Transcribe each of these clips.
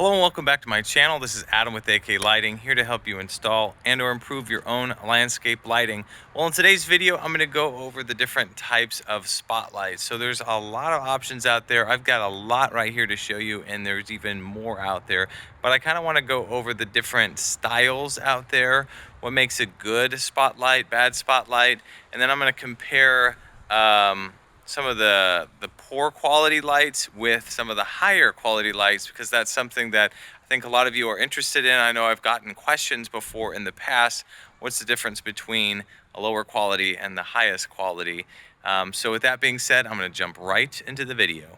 Hello and welcome back to my channel. This is Adam with AK Lighting, here to help you install and or improve your own landscape lighting. Well, in today's video, I'm going to go over the different types of spotlights. So there's a lot of options out there. I've got a lot right here to show you, and there's even more out there. But I kind of want to go over the different styles out there, what makes a good spotlight, bad spotlight, and then I'm going to compare some of the poor quality lights with some of the higher quality lights, because that's something that I think a lot of you are interested in. I know I've gotten questions before in the past. What's the difference between a lower quality and the highest quality? So with that being said, I'm going to jump right into the video.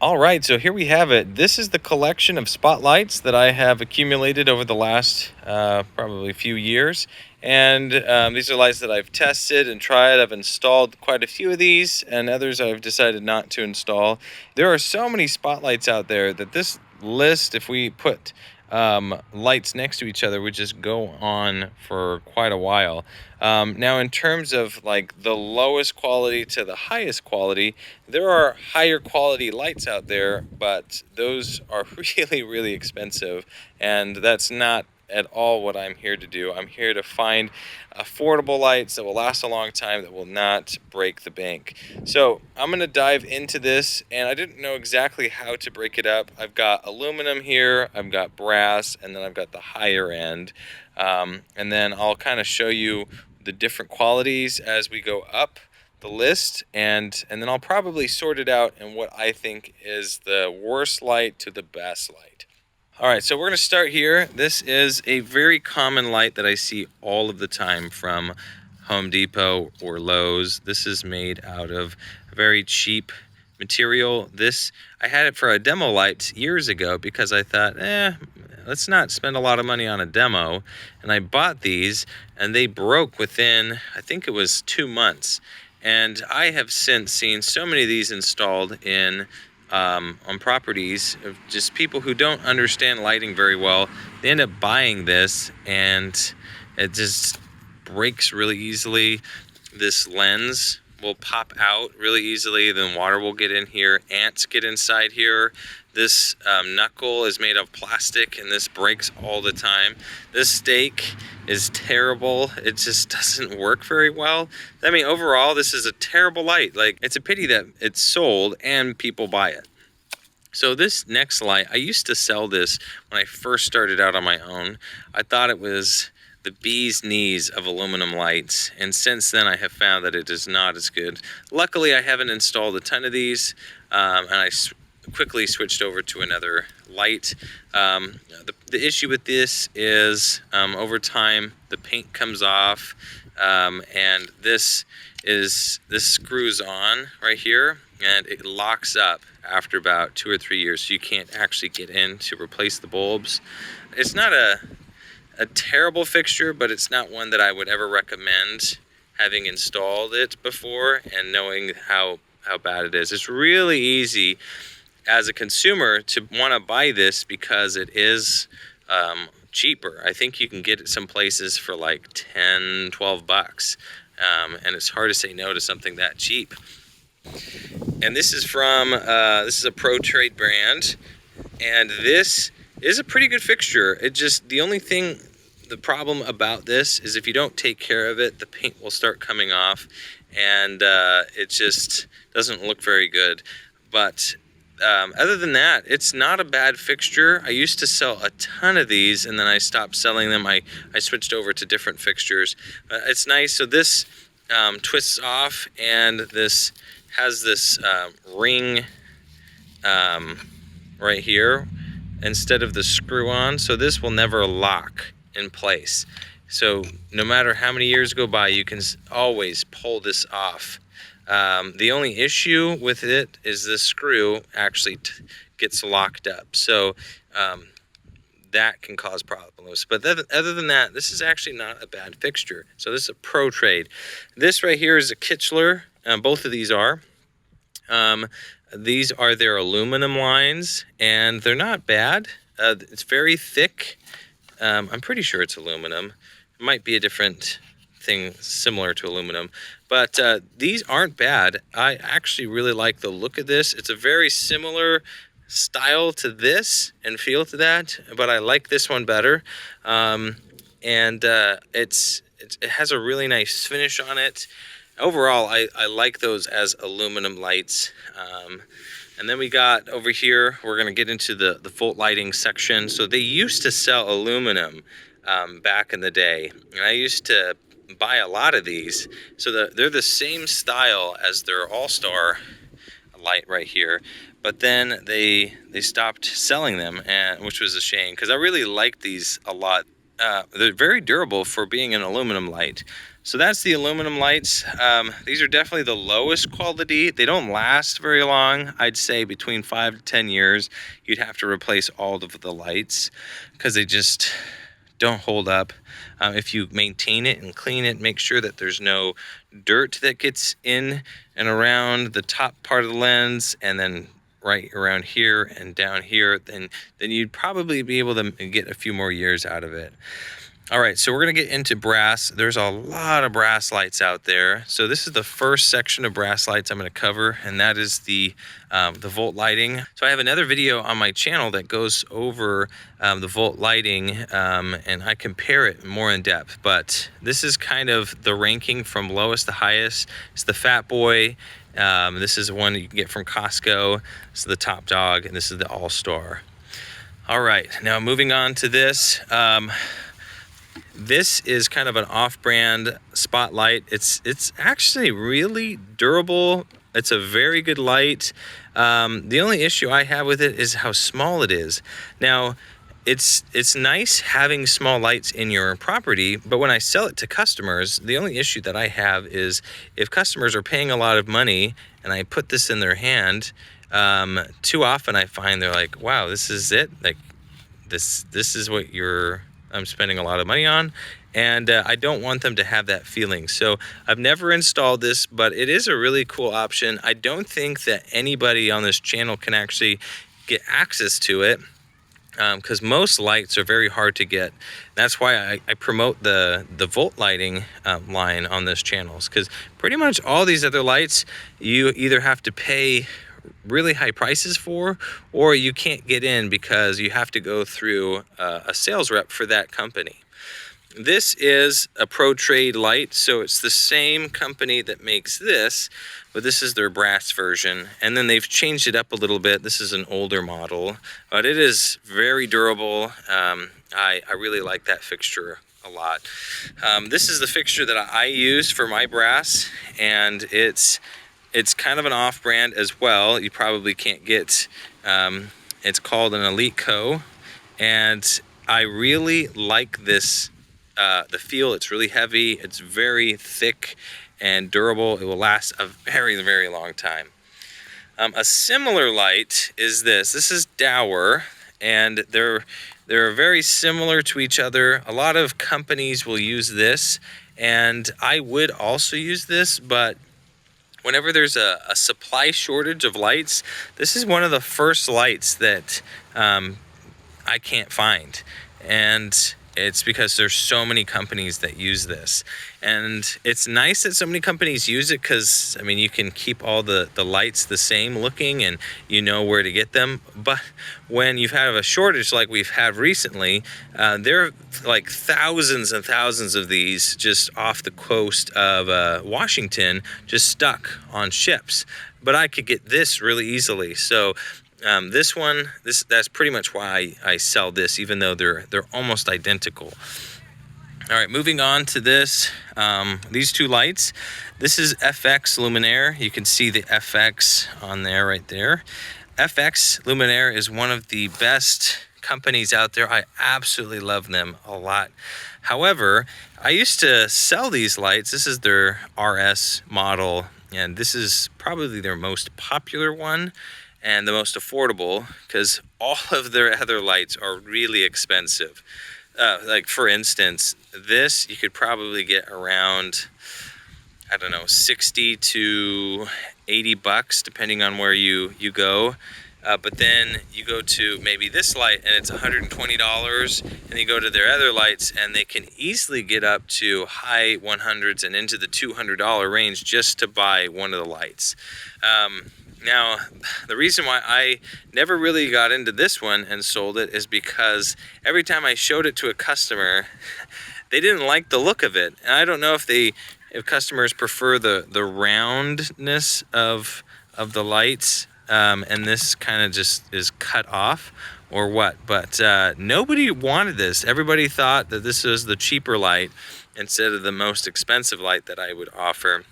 All right, so here we have it. This is the collection of spotlights that I have accumulated over the last probably few years. And these are lights that I've tested and tried. I've installed quite a few of these, and others I've decided not to install. There are so many spotlights out there that this list, if we put lights next to each other, would just go on for quite a while. Now, in terms of like the lowest quality to the highest quality, there are higher quality lights out there, but those are really, really expensive, and that's not at all what I'm here to do. I'm here to find affordable lights that will last a long time, that will not break the bank. So I'm going to dive into this, and I didn't know exactly how to break it up. I've got aluminum here, I've got brass, and then I've got the higher end. And then I'll kind of show you the different qualities as we go up the list, and then I'll probably sort it out in what I think is the worst light to the best light. All right, so we're going to start here. This is a very common light that I see all of the time from Home Depot or Lowe's. This is made out of a very cheap material. I had it for a demo light years ago because I thought, let's not spend a lot of money on a demo. And I bought these, and they broke within, I think it was 2 months. And I have since seen so many of these installed on properties of just people who don't understand lighting very well. They end up buying this, and it just breaks really easily. This lens will pop out really easily, then water will get in here, ants get inside here. This knuckle is made of plastic, and this breaks all the time. This stake is terrible. It just doesn't work very well. I mean, overall, this is a terrible light. Like, it's a pity that it's sold and people buy it. So this next light, I used to sell this when I first started out on my own. I thought it was the bee's knees of aluminum lights, and since then I have found that it is not as good. Luckily, I haven't installed a ton of these, and I quickly switched over to another light. The issue with this is over time the paint comes off, and this screws on right here, and it locks up after about 2 or 3 years, so you can't actually get in to replace the bulbs. It's not a terrible fixture, but it's not one that I would ever recommend, having installed it before and knowing how bad it is. It's really easy as a consumer to want to buy this because it is cheaper. I think you can get it some places for like 10, 12 bucks. And it's hard to say no to something that cheap. And this is from, this is a Pro Trade brand, and this is a pretty good fixture. The problem about this is if you don't take care of it, the paint will start coming off, and it just doesn't look very good. But other than that, it's not a bad fixture. I used to sell a ton of these, and then I stopped selling them. I switched over to different fixtures. It's nice. So this twists off, and this has this ring right here instead of the screw on. So this will never lock in place. So no matter how many years go by, you can always pull this off. The only issue with it is the screw actually gets locked up. So that can cause problems. But other than that, this is actually not a bad fixture. So this is a Pro Trade. This right here is a Kichler. Both of these are. These are their aluminum lines, and they're not bad. It's very thick. I'm pretty sure it's aluminum. It might be a different thing similar to aluminum, but these aren't bad. I actually really like the look of this. It's a very similar style to this and feel to that, but I like this one better. And it has a really nice finish on it. Overall, I like those as aluminum lights. And then we got over here, we're going to get into the volt lighting section. So they used to sell aluminum back in the day. And I used to buy a lot of these. So they're the same style as their All-Star light right here. But then they stopped selling them, which was a shame because I really liked these a lot. They're very durable for being an aluminum light. So that's the aluminum lights. These are definitely the lowest quality. They don't last very long. I'd say between 5 to 10 years, you'd have to replace all of the lights because they just don't hold up. If you maintain it and clean it, make sure that there's no dirt that gets in and around the top part of the lens and then right around here and down here, then you'd probably be able to get a few more years out of it. All right, so we're going to get into brass. There's a lot of brass lights out there. So this is the first section of brass lights I'm going to cover, and that is the volt lighting. So I have another video on my channel that goes over the volt lighting, and I compare it more in depth. But this is kind of the ranking from lowest to highest. It's the Fat Boy. This is one you can get from Costco. This is the Top Dog, and this is the All-Star. All right, now moving on to this. This is kind of an off-brand spotlight. It's actually really durable. It's a very good light. The only issue I have with it is how small it is. Now, it's nice having small lights in your property, but when I sell it to customers, the only issue that I have is if customers are paying a lot of money and I put this in their hand, too often I find they're like, wow, this is it? Like, this is what I'm spending a lot of money on, and I don't want them to have that feeling. So I've never installed this, but it is a really cool option. I don't think that anybody on this channel can actually get access to it because most lights are very hard to get. That's why I promote the volt lighting line on this channel, because pretty much all these other lights you either have to pay really high prices for, or you can't get in because you have to go through a sales rep for that company. This is a Pro Trade light, so it's the same company that makes this, but this is their brass version, and then they've changed it up a little bit. This is an older model, but it is very durable. I really like that fixture a lot. This is the fixture that I use for my brass, and it's kind of an off-brand as well. You probably can't get, it's called an Elite Co. And I really like this, the feel. It's really heavy. It's very thick and durable. It will last a very, very long time. A similar light is this. This is Dower, and they're very similar to each other. A lot of companies will use this, and I would also use this, but whenever there's a supply shortage of lights, this is one of the first lights that I can't find. And it's because there's so many companies that use this. And it's nice that so many companies use it because, I mean, you can keep all the lights the same looking and you know where to get them. But when you've had a shortage like we've had recently, there are like thousands and thousands of these just off the coast of Washington, just stuck on ships. But I could get this really easily. So this one, that's pretty much why I sell this, even though they're almost identical. All right, moving on to this, these two lights. This is FX Luminaire. You can see the FX on there right there. FX Luminaire is one of the best companies out there. I absolutely love them a lot. However, I used to sell these lights. This is their RS model, and this is probably their most popular one and the most affordable because all of their other lights are really expensive. Like for instance, this you could probably get around I don't know, 60 to 80 bucks, depending on where you go. But then you go to maybe this light and it's $120, and you go to their other lights and they can easily get up to high 100s and into the $200 range just to buy one of the lights. Now, the reason why I never really got into this one and sold it is because every time I showed it to a customer, they didn't like the look of it. And I don't know if customers prefer the roundness of the lights, and this kind of just is cut off, or what. But nobody wanted this. Everybody thought that this was the cheaper light instead of the most expensive light that I would offer.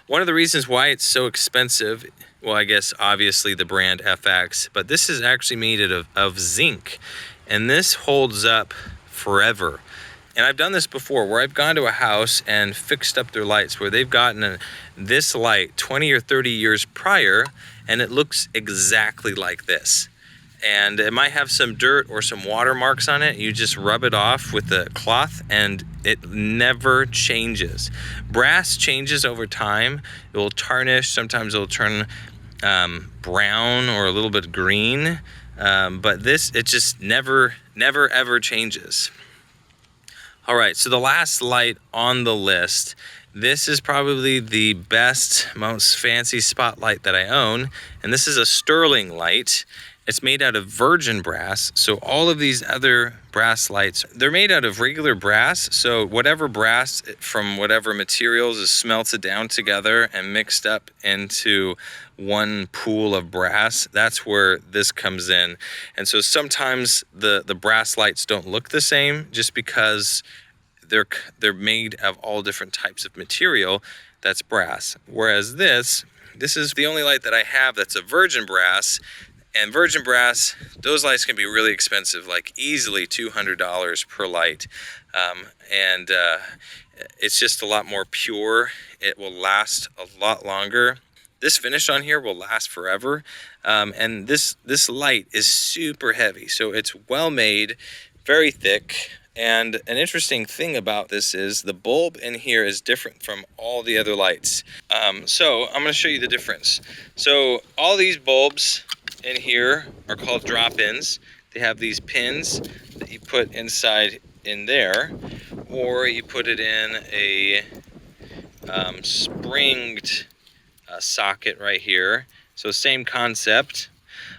One of the reasons why it's so expensive, well, I guess obviously the brand FX, but this is actually made of zinc, and this holds up forever. And I've done this before, where I've gone to a house and fixed up their lights, where they've gotten this light 20 or 30 years prior, and it looks exactly like this. And it might have some dirt or some watermarks on it. You just rub it off with the cloth and it never changes. Brass changes over time. It will tarnish. Sometimes it will turn brown or a little bit green. But this, it just never ever changes. All right, so the last light on the list, this is probably the best, most fancy spotlight that I own, and this is a sterling light. It's made out of virgin brass, so all of these other brass lights, they're made out of regular brass, so whatever brass from whatever materials is smelted down together and mixed up into one pool of brass. That's where this comes in. And so sometimes the brass lights don't look the same, just because they're made of all different types of material that's brass. Whereas this is the only light that I have that's a virgin brass. And virgin brass, those lights can be really expensive, like easily $200 per light. It's just a lot more pure. It will last a lot longer. This finish on here will last forever. And this light is super heavy, so it's well made, very thick. And an interesting thing about this is the bulb in here is different from all the other lights. So I'm going to show you the difference. So all these bulbs in here are called drop-ins. They have these pins that you put inside in there, or you put it in a springed socket right here. So same concept,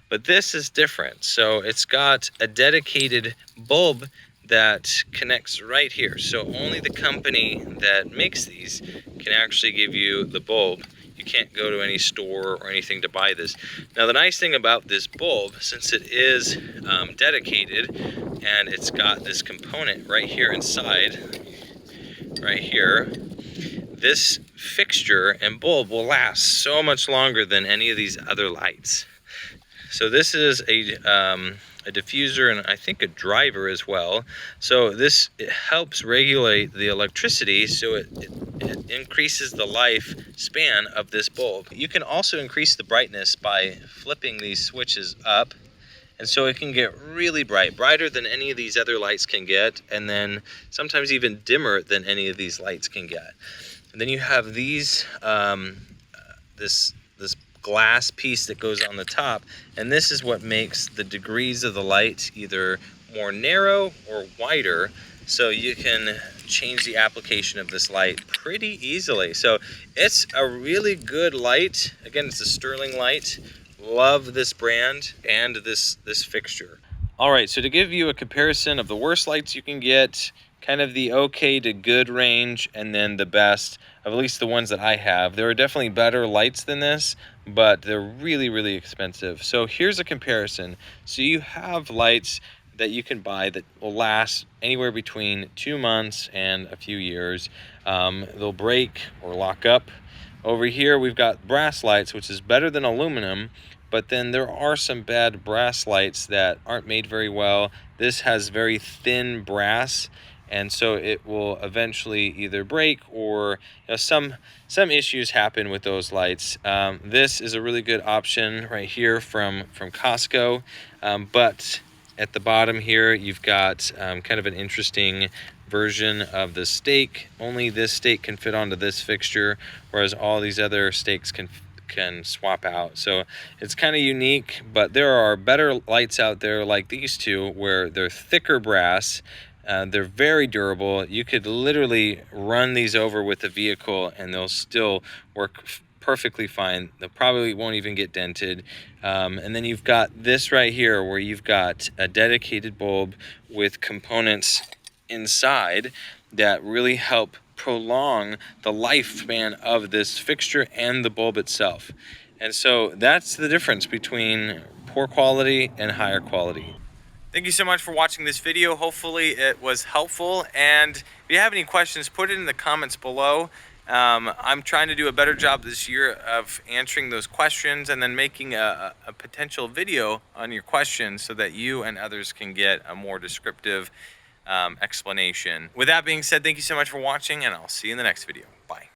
but this is different. So it's got a dedicated bulb that connects right here. So only the company that makes these can actually give you the bulb. You can't go to any store or anything to buy this. Now the nice thing about this bulb, since it is dedicated and it's got this component right here inside, right here, this fixture and bulb will last so much longer than any of these other lights. So this is a diffuser and I think a driver as well. So it helps regulate the electricity, so it increases the lifespan of this bulb. You can also increase the brightness by flipping these switches up, and so it can get really bright, brighter than any of these other lights can get, and then sometimes even dimmer than any of these lights can get. And then you have these this glass piece that goes on the top, and this is what makes the degrees of the light either more narrow or wider, so you can change the application of this light pretty easily. So it's a really good light. Again, it's a sterling light. Love this brand and this fixture. All right, so to give you a comparison of the worst lights you can get, kind of the okay to good range, and then the best, of at least the ones that I have. There are definitely better lights than this, but they're really expensive. So here's a comparison. So you have lights that you can buy that will last anywhere between 2 months and a few years. They'll break or lock up. Over here we've got brass lights, which is better than aluminum, but then there are some bad brass lights that aren't made very well. This has very thin brass, and so it will eventually either break, or some issues happen with those lights. This is a really good option right here from Costco, but at the bottom here you've got kind of an interesting version of the stake. Only this stake can fit onto this fixture, whereas all these other stakes can swap out. So it's kind of unique, but there are better lights out there like these two where they're thicker brass. They're very durable. You could literally run these over with a vehicle and they'll still work perfectly fine. They probably won't even get dented. And then you've got this right here where you've got a dedicated bulb with components inside that really help prolong the lifespan of this fixture and the bulb itself. And so that's the difference between poor quality and higher quality. Thank you so much for watching this video. Hopefully it was helpful, and if you have any questions, put it in the comments below. I'm trying to do a better job this year of answering those questions and then making a potential video on your questions so that you and others can get a more descriptive explanation. With that being said, thank you so much for watching, and I'll see you in the next video. Bye.